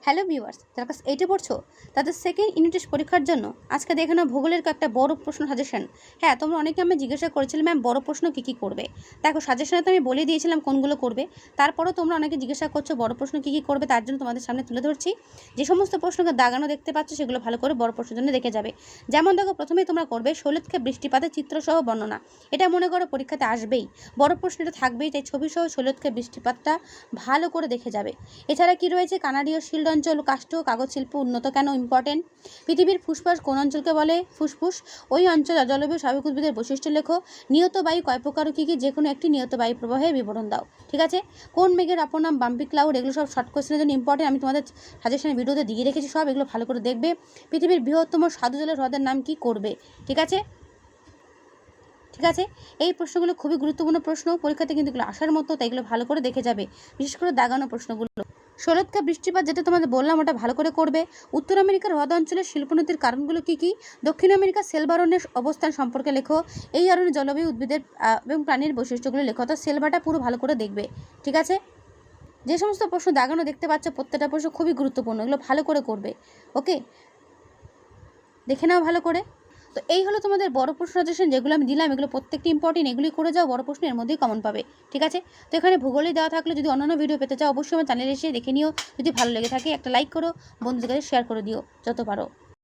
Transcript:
Hello viewers, যারা class 8-এ পড়ছো তাদের সেকেন্ড ইউনিট টেস্ট পরীক্ষার জন্য আজকে দেখে নাও ভূগোলের একটা বড় প্রশ্ন সাজেশন। হ্যাঁ, তোমরা অনেকে আমি জিজ্ঞাসা করেছিলে ম্যাম বড় প্রশ্ন কী কী করবে। দেখো সাজেশনে তো আমি বলে দিয়েছিলাম কোনগুলো করবে, তারপরেও তোমরা অনেকে জিজ্ঞাসা করছো বড় প্রশ্ন কী কী করবে, তার জন্য তোমাদের সামনে তুলে ধরছি। যে সমস্ত প্রশ্নকে দাগানো দেখতে পাচ্ছ সেগুলো ভালো করে বড় প্রশ্নের জন্য দেখে যাবে। যেমন দেখো, প্রথমেই তোমরা করবে শৈলতকে বৃষ্টিপাতের চিত্রসহ বর্ণনা। এটা মনে করো পরীক্ষাতে আসবেই, বড় প্রশ্নটা থাকবেই, তাই ছবিসহ শৈলতকে বৃষ্টিপাতটা ভালো করে দেখে যাবে। এছাড়া কি রয়েছে, কানাডীয় শিল্ড অঞ্চল, কাষ্ঠ কাগজ শিল্প উন্নত কেন ইম্পর্টেন্ট, পৃথিবীর ফুসফুস কোন অঞ্চলকে বলে, ফুসফুস ওই অঞ্চল, জলবায়ু স্বাভাবিক উদ্ভিদের বৈশিষ্ট্য লেখো, নিয়ত বায়ু কয় প্রকার ও কী কী, যে কোনো একটি নিয়ত বায়ু প্রবাহের বিবরণ দাও। ঠিক আছে, কোন মেঘের অপর নাম বাম্পি ক্লাউড, এগুলো সব শর্ট কোয়েশ্চেনের জন্য ইম্পর্টেন্ট, আমি তোমাদের সাজেশনের ভিডিওতে দিয়ে রেখেছি সব, এগুলো ভালো করে দেখবে। পৃথিবীর বৃহত্তম স্বাদু জলের হ্রদের নাম কি করবে। ঠিক আছে, এই প্রশ্নগুলো খুবই গুরুত্বপূর্ণ প্রশ্ন, পরীক্ষাতে কিন্তু এগুলো আসার মতো, তাই এগুলো ভালো করে দেখে যাবে, বিশেষ করে দাগানো প্রশ্নগুলো। শৈলতকা বৃষ্টিপাত যেটা তোমাদের বললাম ওটা ভালো করে করবে। উত্তর আমেরিকার হ্রদ অঞ্চলের শিল্পোন্নতির কারণগুলো কী কী, দক্ষিণ আমেরিকার সেলবারনের অবস্থান সম্পর্কে লেখো, এই অরণ্যে জলবায়ু উদ্ভিদের এবং প্রাণীর বৈশিষ্ট্যগুলো লেখো। অর্থাৎ সেলবাটা পুরো ভালো করে দেখবে। ঠিক আছে, যে সমস্ত প্রশ্ন দাগানো দেখতে পাচ্ছ প্রত্যেকটা প্রশ্ন খুবই গুরুত্বপূর্ণ, এগুলো ভালো করে করবে। ওকে, দেখে নাও ভালো করে। তো এই হলো তোমাদের বড় প্রশ্ন সাজেশন যেগুলো আমি দিলাম, এগুলো প্রত্যেকটি ইম্পর্টেন্ট, এগুলি করে যাও, বড় প্রশ্ন এর মধ্যেই কমন পাবে। ঠিক আছে, তো এখানে ভূগোলে দেওয়া থাকলে যদি অন্যান্য ভিডিও পেতে চাও অবশ্যই আমার চ্যানেলে এসে দেখে নিও। যদি ভালো লেগে থাকে একটা লাইক করো, বন্ধুদের কাছে শেয়ার করে দিও যত পারো।